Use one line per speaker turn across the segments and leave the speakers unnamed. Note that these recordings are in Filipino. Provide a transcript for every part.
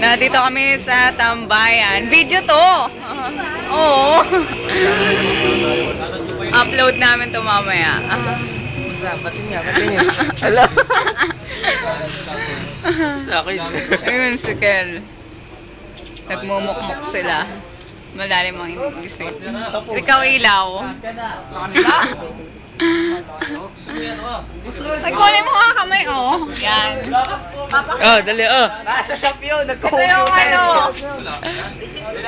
Nandito kami sa Tambayan. Video to! Oo. Upload namin to mamaya.
Batin nga, batin nga. Alam.
Ayun si Kel. Nagmumukmuk sila. Malalim ang inisip. Ikaw ilaw. Nagkulay mo nga kamay, oh. Yan.
Oh, dali, oh. Nasa shop yun,
Ito yung ano.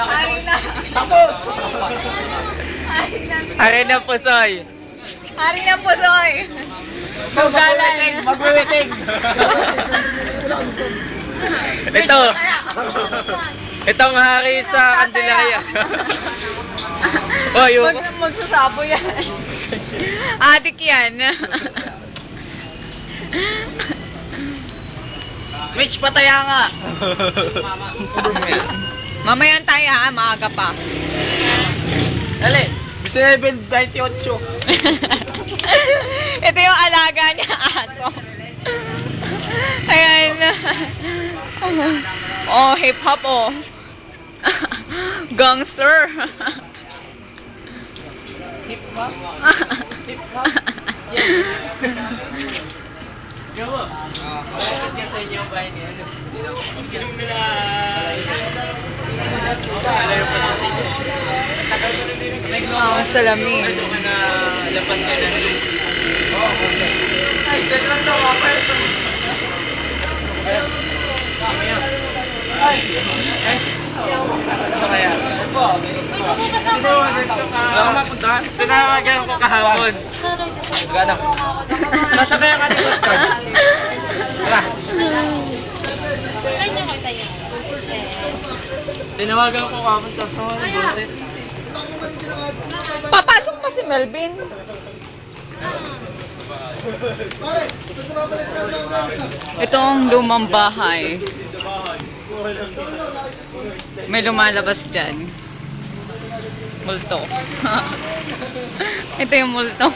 Hari na.
Tapos!
Hari na.
Hari na pusoy.
Hari na pusoy. Sugalan.
Magwiwiting. Ito. Itong hari sa Candelaria. Oh, yung...
Magsasabo yan. Adik yan.
Mitch, pataya nga.
Mamaya tayo ha, maaga pa.
Dali, 7:28.
Ito yung alaga niya, aso. Ayan. Oh, hip-hop oh. Gangster.
Hip-hop? Hip-hop? Gawa. Bakit ka sa inyo ang bahay niya? Inom nila. Alayo pa sa inyo. Tagal mo na din.
Ang salamin.
Ito ka na lapas ka na. Ay, set lang daw. Ay! Ay! Ano kaya? Sino? Wala akong mapuntahan. Tinawagan ko kahapon. Gana. Nasa kaya ka ni Oscar? Tara. Tinawagan ko kahapon kaso ng boses.
Papasok pa si Melvin. Itong lumang bahay. May lumalabas dyan. Multo. Ito yung multo.